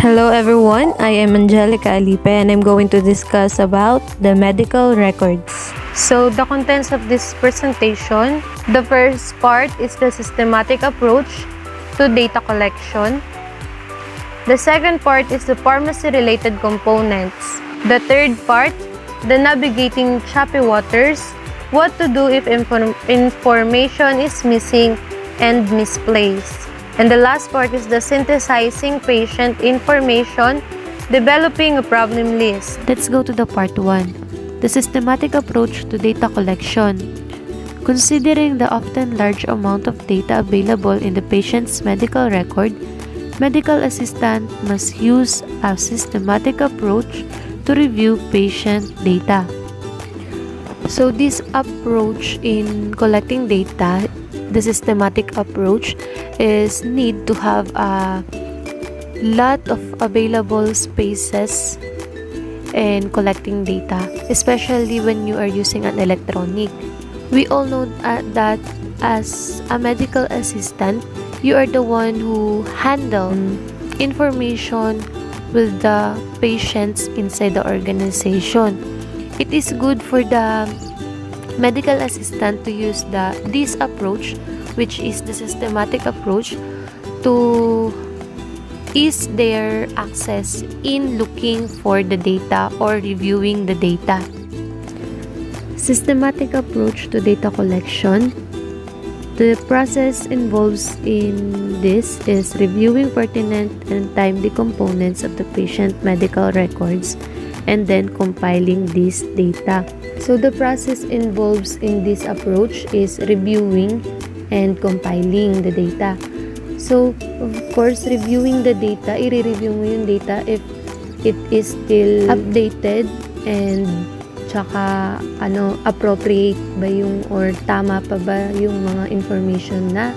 Hello everyone, I am Angelica Alipe and I'm going to discuss about the medical records. So the contents of this presentation, the first part is the systematic approach to data collection. The second part is the pharmacy-related components. The third part, the navigating choppy waters, what to do if information is missing and misplaced. And the last part is the synthesizing patient information, developing a problem list. Let's go to the part 1, the systematic approach to data collection. Considering the often large amount of data available in the patient's medical record, medical assistant must use a systematic approach to review patient data. So this approach in collecting data, the systematic approach, is need to have a lot of available spaces in collecting data, especially when you are using an electronic. We all know that as a medical assistant, you are the one who handle information with the patients inside the organization. It is good for the medical assistant to use this approach, which is the systematic approach, to ease their access in looking for the data or reviewing the data. Systematic approach to data collection. The process involves in this is reviewing pertinent and timely components of the patient medical records and then compiling this data. So the process involves in this approach is reviewing and compiling the data. So of course, reviewing the data, i-review mo yung data if it is still updated and tsaka appropriate ba yung or tama pa ba yung mga information na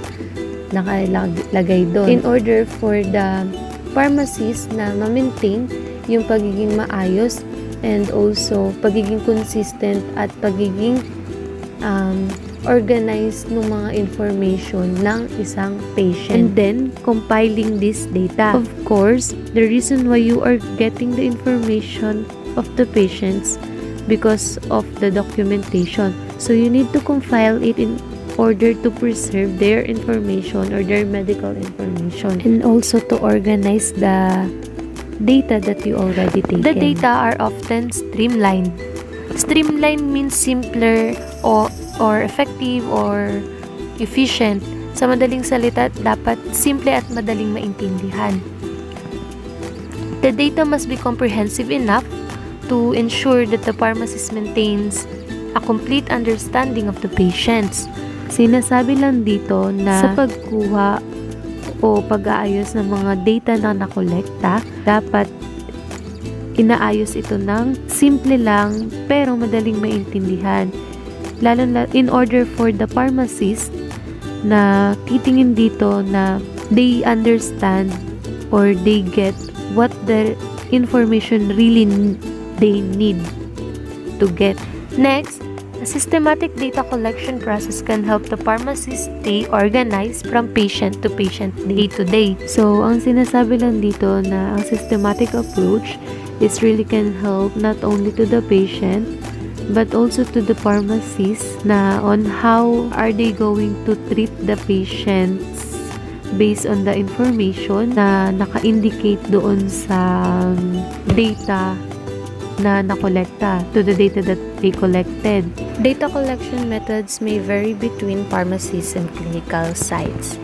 nakalagay doon, in order for the pharmacist na ma-maintain yung pagiging maayos and also pagiging consistent at pagiging organized ng mga information ng isang patient. And then, compiling this data. Of course, the reason why you are getting the information of the patients because of the documentation. So, you need to compile it in order to preserve their information or their medical information. And also to organize the data that you already taken. The data are often streamlined. Streamlined means simpler or effective or efficient. Sa madaling salita, dapat simple at madaling maintindihan. The data must be comprehensive enough to ensure that the pharmacist maintains a complete understanding of the patients. Sinasabi lang dito na sa pagkuha o pag-aayos ng mga data na nakolekta, dapat inaayos ito ng simple lang pero madaling maintindihan. Lalo na in order for the pharmacist na titingin dito na they understand or they get what the information really they need to get. Next, a systematic data collection process can help the pharmacist stay organized from patient to patient, day to day. So, ang sinasabi lang dito na ang systematic approach is really can help not only to the patient but also to the pharmacist na on how are they going to treat the patients based on the information na naka-indicate doon sa data na nakolekta, to the data that they collected. Data collection methods may vary between pharmacies and clinical sites.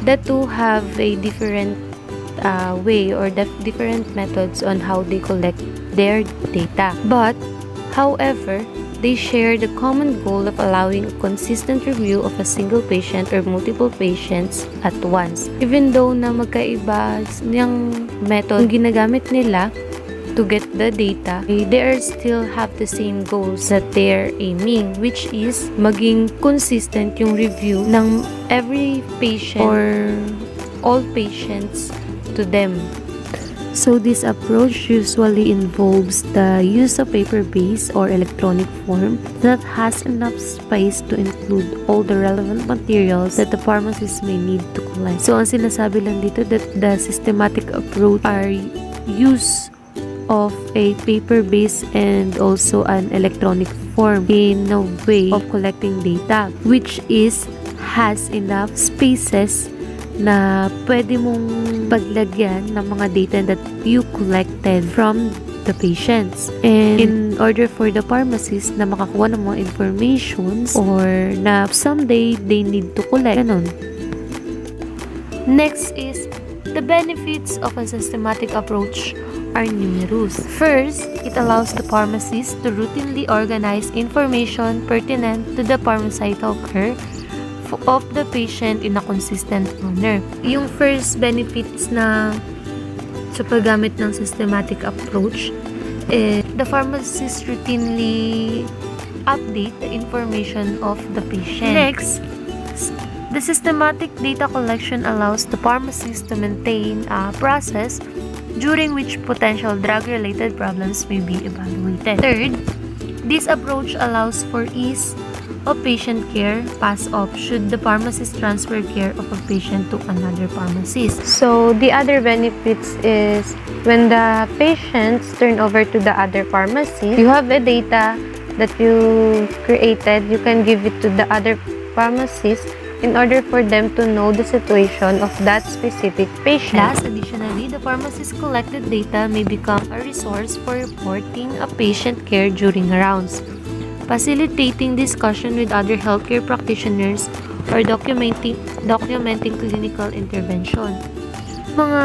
The two have a different way or different methods on how they collect their data. But, however, they share the common goal of allowing a consistent review of a single patient or multiple patients at once. Even though na magkaiba yung method ginagamit nila to get the data, they still have the same goals that they're aiming, which is maging consistent yung review ng every patient or all patients to them. So this approach usually involves the use of paper-based or electronic form that has enough space to include all the relevant materials that the pharmacist may need to collect. So ang sinasabi lang dito that the systematic approach are use of a paper-based and also an electronic form in a way of collecting data which has enough spaces na pwede mong paglagyan ng mga data that you collected from the patients. And in order for the pharmacist na makakuha ng mga informations or na someday they need to collect, ganun. Next is the benefits of a systematic approach are numerous. First, it allows the pharmacist to routinely organize information pertinent to the pharmaceutical care of the patient in a consistent manner. Yung first benefits na sa paggamit ng systematic approach, the pharmacist routinely update the information of the patient. Next, the systematic data collection allows the pharmacist to maintain a process during which potential drug-related problems may be evaluated. Third, this approach allows for ease of patient care pass-off should the pharmacist transfer care of a patient to another pharmacist. So the other benefits is when the patients turn over to the other pharmacy, you have a data that you created, you can give it to the other pharmacist in order for them to know the situation of that specific patient. Last, additionally, the pharmacist's collected data may become a resource for reporting a patient care during rounds, facilitating discussion with other healthcare practitioners or documenting clinical intervention. Mga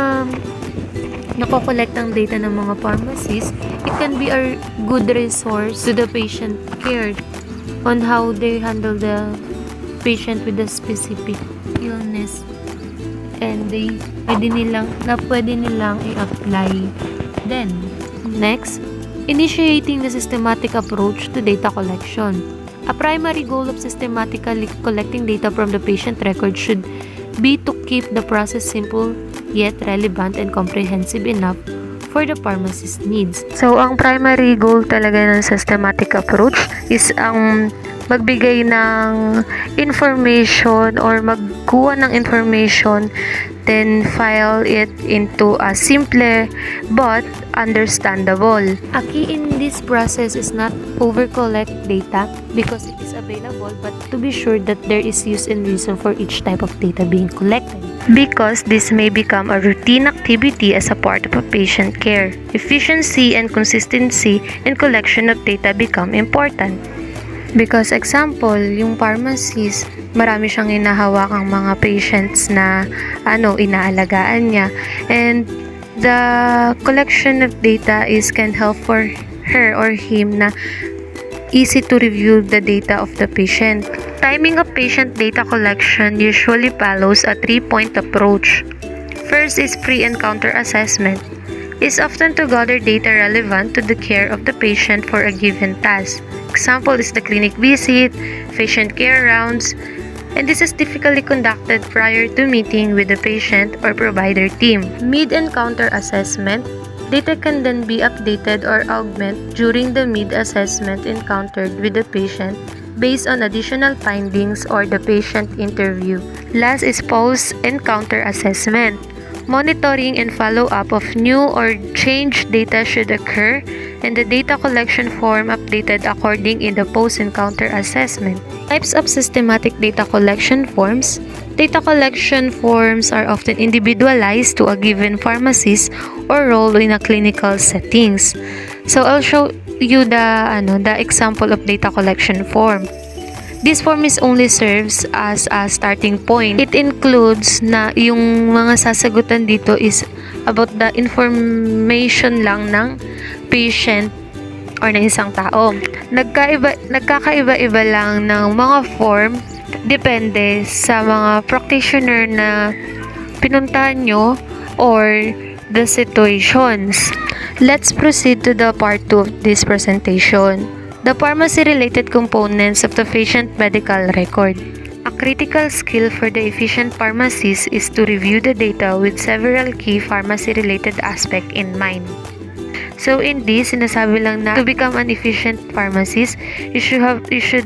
nakokolekt ng data ng mga pharmacists, it can be a good resource to the patient care on how they handle the patient with a specific illness, and pwede nilang i-apply then. Next, initiating the systematic approach to data collection. A primary goal of systematically collecting data from the patient record should be to keep the process simple yet relevant and comprehensive enough for the pharmacist's needs. So, ang primary goal talaga ng systematic approach is ang magbigay ng information or magkuha ng information, then file it into a simple but understandable. A key in this process is not over-collect data because it is available, but to be sure that there is use and reason for each type of data being collected. Because this may become a routine activity as a part of a patient care. Efficiency and consistency in collection of data become important. Because example, yung pharmacist, marami siyang hinahawakang mga patients na inaalagaan niya. And the collection of data can help for her or him na easy to review the data of the patient. Timing of patient data collection usually follows a 3-point approach. First is pre-encounter assessment. Is often to gather data relevant to the care of the patient for a given task. Example is the clinic visit, patient care rounds, and this is typically conducted prior to meeting with the patient or provider team. Mid-encounter assessment. Data can then be updated or augmented during the mid-assessment encountered with the patient based on additional findings or the patient interview. Last is post-encounter assessment. Monitoring and follow-up of new or changed data should occur, and the data collection form updated according in the post-encounter assessment. Types of systematic data collection forms. Data collection forms are often individualized to a given pharmacist or role in a clinical settings. So I'll show you the example of data collection form. This form is only serves as a starting point. It includes na yung mga sasagutan dito is about the information lang ng patient or ng isang tao. Nagkakaiba-iba lang ng mga form depende sa mga practitioner na pinuntahan nyo or the situations. Let's proceed to the part 2 of this presentation. The pharmacy-related components of the patient medical record. A critical skill for the efficient pharmacist is to review the data with several key pharmacy-related aspects in mind. So in this, sinasabi lang na to become an efficient pharmacist, you should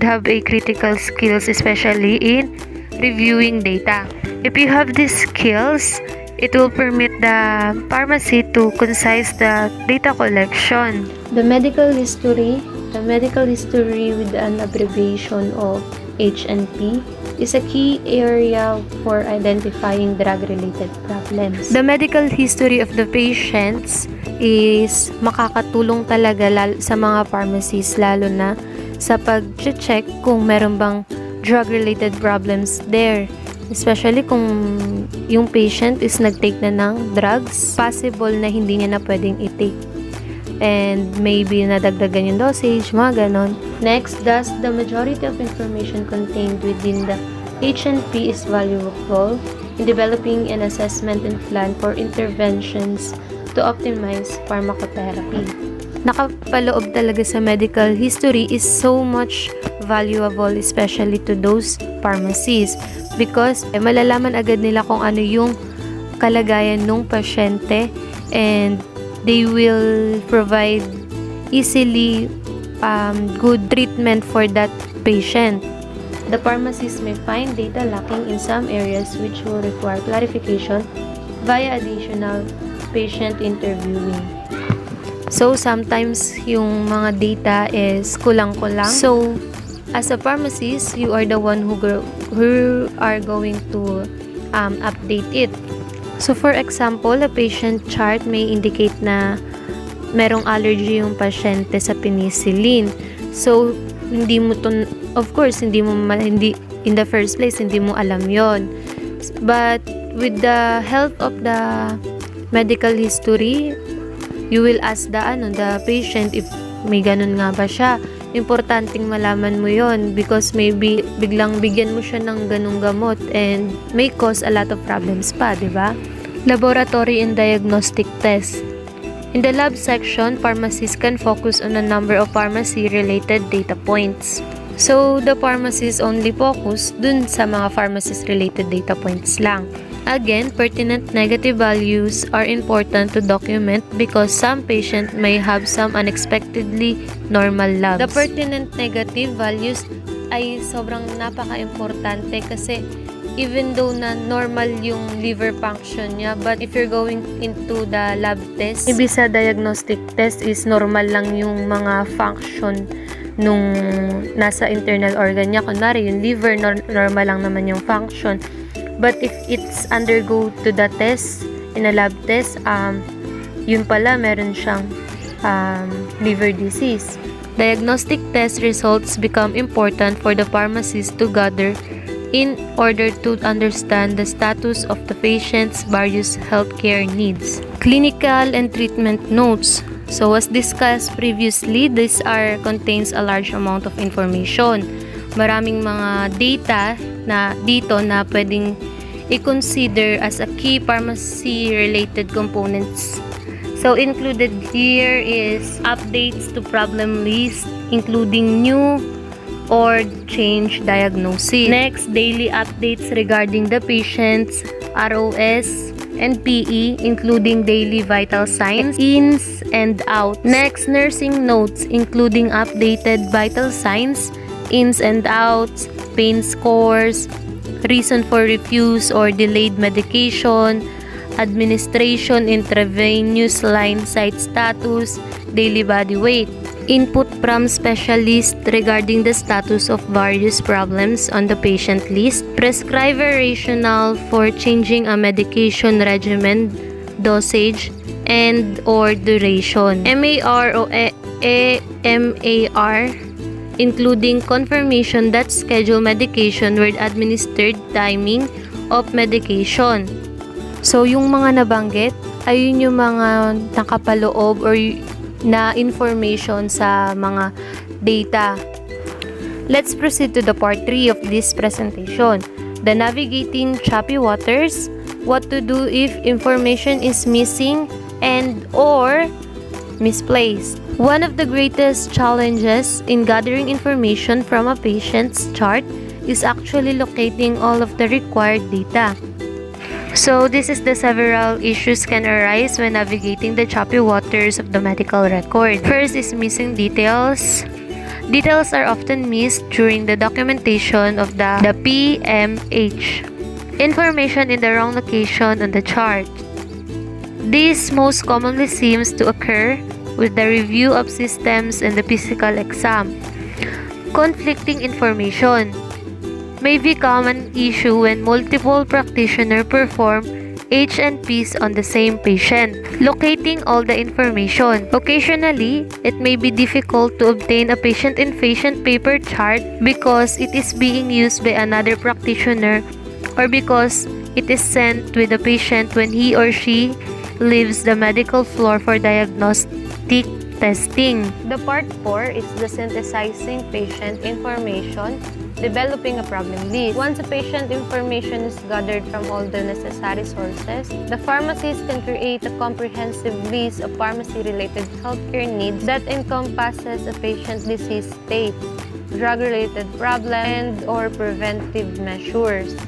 have a critical skills, especially in reviewing data. If you have these skills, it will permit the pharmacy to concise the data collection. The medical history with an abbreviation of H&P is a key area for identifying drug-related problems. The medical history of the patients is makakatulong talaga sa mga pharmacies, lalo na sa pag-check kung meron bang drug-related problems there. Especially kung yung patient is nag-take na ng drugs, possible na hindi niya na pwedeng i-take. And maybe nadagdagan yung dosage, mga ganon. Next, thus, the majority of information contained within the H&P is valuable in developing an assessment and plan for interventions to optimize pharmacotherapy. Nakapaloob talaga sa medical history is so much valuable, especially to those pharmacies, because malalaman agad nila kung ano yung kalagayan ng pasyente, and they will provide easily good treatment for that patient. The pharmacist may find data lacking in some areas which will require clarification via additional patient interviewing. So, sometimes yung mga data is kulang-kulang. So, as a pharmacist, you are the one who are going to update it. So, for example, a patient chart may indicate na merong allergy yung pasyente sa penicillin. So, hindi mo to, of course, hindi in the first place, hindi mo alam yon. But, with the help of the medical history, you will ask the patient if may ganun nga ba siya. Importanteng malaman mo yon, because maybe biglang bigyan mo siya ng ganung gamot and may cause a lot of problems pa, di ba? Laboratory and diagnostic tests. In the lab section, pharmacists can focus on a number of pharmacy-related data points. So, the pharmacist only focus dun sa mga pharmacist-related data points lang. Again, pertinent negative values are important to document because some patient may have some unexpectedly normal labs. The pertinent negative values ay sobrang napaka-importante kasi even though na normal yung liver function niya, but if you're going into the lab test, maybe sa diagnostic test is normal lang yung mga function nung nasa internal organ niya. Kunwari, yung liver, normal lang naman yung function. But if it's undergo to the test, in a lab test, yun pala, meron siyang liver disease. Diagnostic test results become important for the pharmacist to gather in order to understand the status of the patient's various healthcare needs. Clinical and treatment notes. So as discussed previously, this contains a large amount of information. Maraming mga data na dito na pwedeng i-consider as a key pharmacy-related components. So included here is updates to problem list, including new or change diagnosis. Next, daily updates regarding the patient's ROS and PE, including daily vital signs, ins and outs. Next, nursing notes, including updated vital signs, ins and outs, pain scores, reason for refuse or delayed medication, administration intravenous line site status, daily body weight. Input from specialist regarding the status of various problems on the patient list. Prescriber rationale for changing a medication regimen, dosage, and or duration. MAR o MAR, including confirmation that scheduled medication were administered, timing of medication. So, yung mga nabanggit, ayun yung mga nakapaloob or na information sa mga data. Let's proceed to the part 3 of this presentation. The navigating choppy waters, what to do if information is missing and or misplaced. One of the greatest challenges in gathering information from a patient's chart is actually locating all of the required data. So this is the several issues can arise when navigating the choppy waters of the medical record. First is missing details. Details are often missed during the documentation of the PMH. Information in the wrong location on the chart. This most commonly seems to occur with the review of systems and the physical exam. Conflicting information may become an issue when multiple practitioners perform H&Ps on the same patient, locating all the information. Occasionally, it may be difficult to obtain a patient-in-patient paper chart because it is being used by another practitioner or because it is sent with the patient when he or she leaves the medical floor for diagnostic testing. The part 4 is the synthesizing patient information, developing a problem list. Once a patient information is gathered from all the necessary sources, the pharmacist can create a comprehensive list of pharmacy-related healthcare needs that encompasses a patient's disease state, drug-related problems, and/or preventive measures.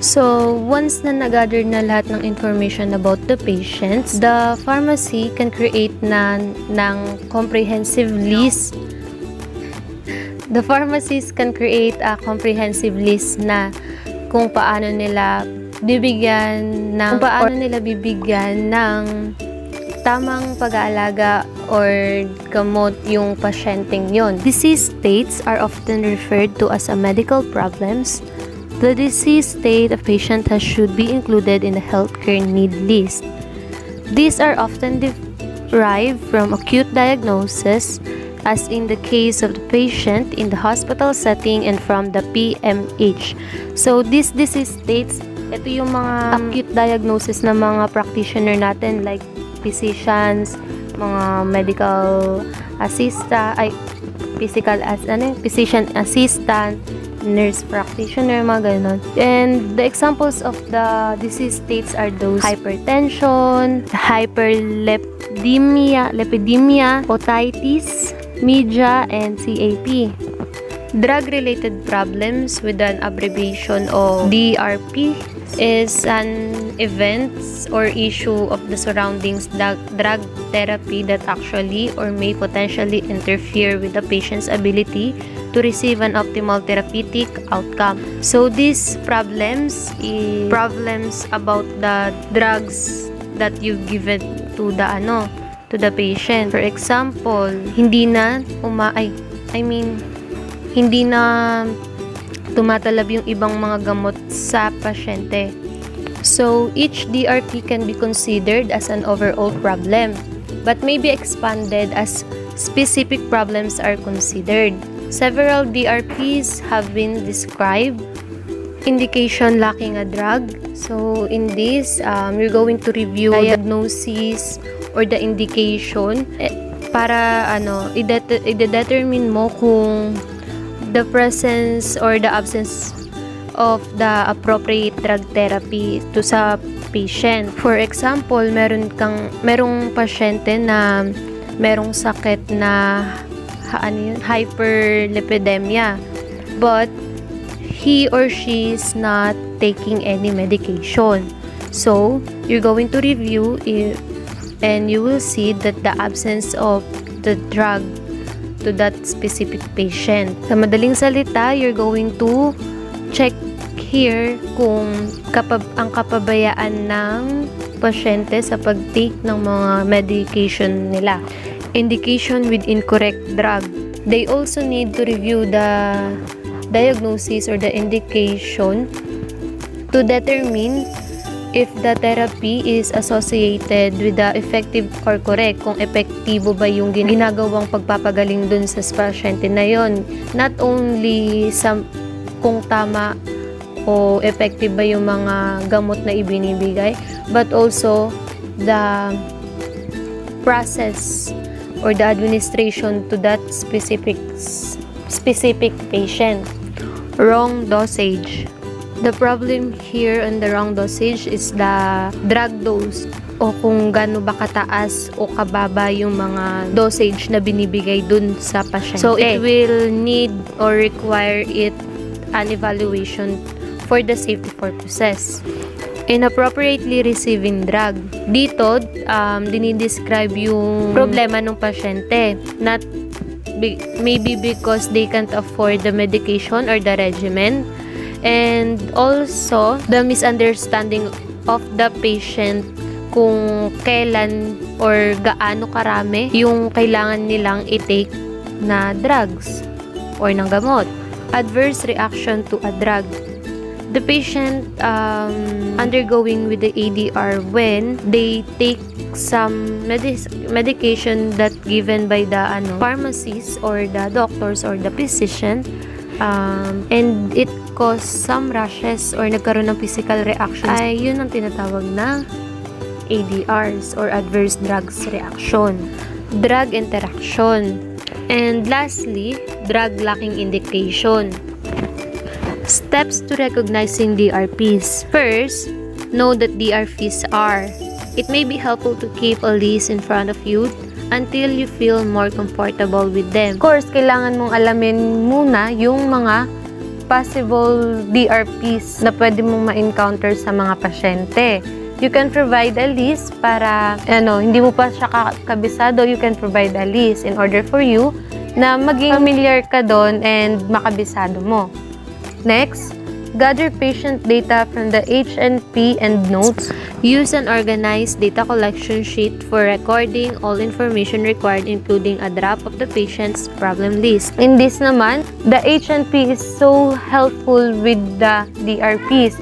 So, once na nag-gather na lahat ng information about the patients, the pharmacy can create ng comprehensive list. The pharmacist can create a comprehensive list na kung paano nila bibigyan ng tamang pag-aalaga or gamot yung pasyenteng yon. Disease states are often referred to as a medical problems. The disease state of patient should be included in the healthcare need list. These are often derived from acute diagnosis, as in the case of the patient in the hospital setting and from the PMH. So, these disease states, ito yung mga acute diagnosis ng mga practitioner natin like physicians, mga medical physician assistant, nurse practitioner, mga ganon. And the examples of the disease states are those hypertension, lipidemia, otitis media, and CAP. Drug-related problems with an abbreviation of DRP is an events or issue of the surroundings drug therapy that actually or may potentially interfere with the patient's ability to receive an optimal therapeutic outcome. So these problems is problems about the drugs that you give it to the patient. For example, hindi na tumatalab yung ibang mga gamot sa pasyente. So, each DRP can be considered as an overall problem, but may be expanded as specific problems are considered. Several DRPs have been described. Indication lacking a drug. So, in this, you're going to review diagnosis or the indication para i-determine mo kung the presence or the absence of the appropriate drug therapy to sa patient. For example, merong pasyente na merong sakit na hyperlipidemia, but he or she is not taking any medication. So, you're going to review and you will see that the absence of the drug to that specific patient. Sa madaling salita, you're going to check here kung ang kapabayaan ng pasyente sa pag-take ng mga medication nila. Indication with incorrect drug. They also need to review the diagnosis or the indication to determine if the therapy is associated with the effective or correct, kung epektibo ba yung ginagawang pagpapagaling dun sa pasyente na yon. Not only kung tama o effective ba yung mga gamot na ibinibigay, but also the process or the administration to that specific patient. Wrong dosage. The problem here on the wrong dosage is the drug dose o kung gaano ba kataas o kababa yung mga dosage na binibigay dun sa pasyente. So, it will need or require it an evaluation for the safety purposes. Inappropriately receiving drug. Dito, dinidescribe yung problema ng pasyente. Maybe because they can't afford the medication or the regimen. And also, the misunderstanding of the patient kung kailan or gaano karami yung kailangan nilang i-take na drugs or ng gamot. Adverse reaction to a drug. The patient undergoing with the ADR when they take some medication that given by the pharmacist or the doctors or the physician, and it caused some rashes or nagkaroon ng physical reactions, ay yun ang tinatawag na ADRs or adverse drugs reaction. Drug interaction. And lastly, drug lacking indication. Steps to recognizing DRPs. First, know that DRPs are. It may be helpful to keep a list in front of you until you feel more comfortable with them. Of course, kailangan mong alamin muna yung mga possible DRPs na pwede mong ma-encounter sa mga pasyente. You can provide a list para, hindi mo pa siya kabisado, you can provide a list in order for you na maging familiar ka doon and makabisado mo. Next, gather patient data from the HNP and notes. Use an organized data collection sheet for recording all information required, including a draft of the patient's problem list. In this naman, the HNP is so helpful with the DRPs.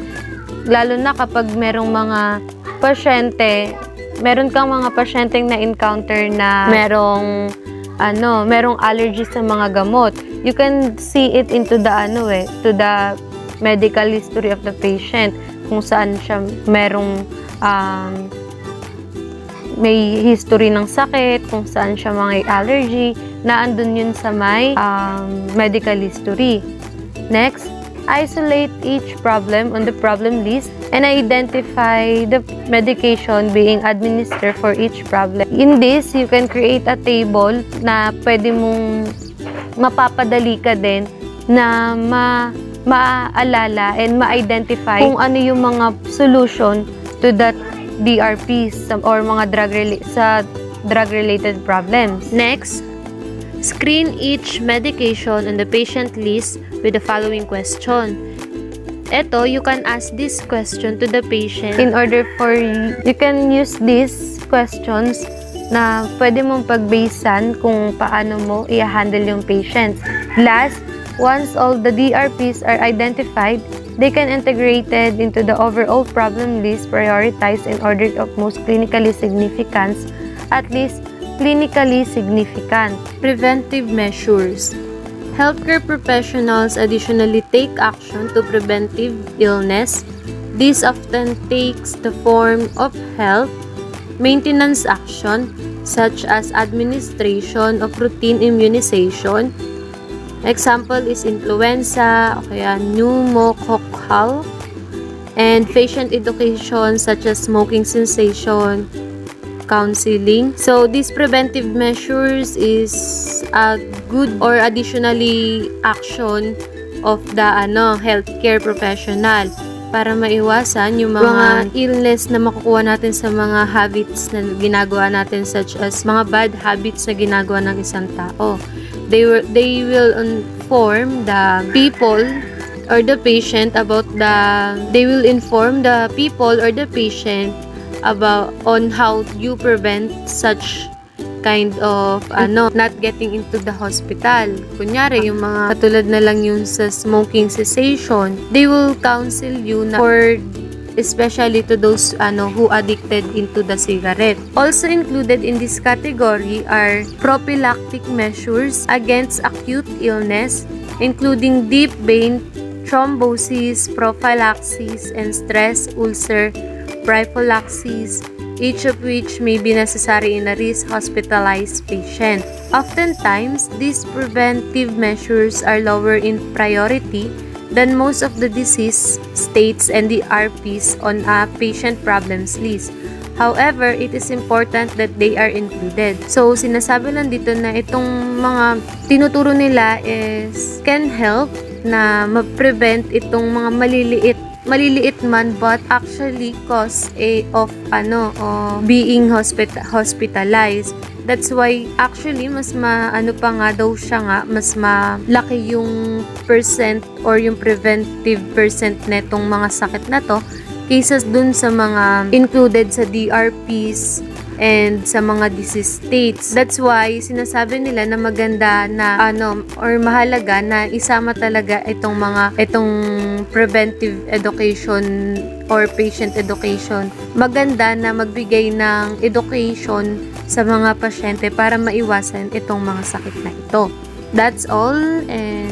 Lalo na kapag merong mga pasyente, meron kang mga pasyenteng na-encounter na merong allergy sa mga gamot. You can see it into the to the medical history of the patient, kung saan siya merong may history ng sakit, kung saan siya may allergy, na andun yun sa may medical history. Next, isolate each problem on the problem list and identify the medication being administered for each problem. In this, you can create a table na pwede mong mapapadali ka din na maaalala and ma-identify kung ano yung mga solution to that DRPs or mga drug-related problems. Next, screen each medication on the patient list with the following question. Ito, you can ask this question to the patient in order for you can use these questions na pwede mong pagbasean kung paano mo i-handle yung patients. Last, once all the DRPs are identified, they can integrated into the overall problem list prioritized in order of most clinically significance, at least clinically significant. Preventive measures. Healthcare professionals additionally take action to preventive illness. This often takes the form of health maintenance action such as administration of routine immunization. Example is influenza, o kaya pneumococcal, and patient education such as smoking cessation, counseling. So these preventive measures is a good or additionally action of the healthcare professional para maiwasan yung mga illness na makukuha natin sa mga habits na ginagawa natin, such as mga bad habits na ginagawa ng isang tao. They will inform the people or the patient they will inform the people or the patient about on how you prevent such kind of not getting into the hospital. Kunyari, yung mga katulad na lang yung sa smoking cessation, they will counsel you na for especially to those who addicted into the cigarette. Also included in this category are prophylactic measures against acute illness, including deep vein thrombosis, prophylaxis, and stress ulcer prophylaxis, each of which may be necessary in a risk hospitalized patient. Oftentimes, these preventive measures are lower in priority than most of the disease states and the RPs on a patient problems list. However, it is important that they are included. So, sinasabi lang dito na itong mga tinuturo nila can help na ma-prevent itong mga maliliit man but actually cause of being hospitalized. That's why actually mas pa nga daw siya nga, mas malaki yung percent or yung preventive percent netong mga sakit na to kaysa dun sa mga included sa DRPs and sa mga disease states. That's why sinasabi nila na maganda na or mahalaga na isama talaga itong preventive education or patient education. Maganda na magbigay ng education sa mga pasyente para maiwasan itong mga sakit na ito. That's all, and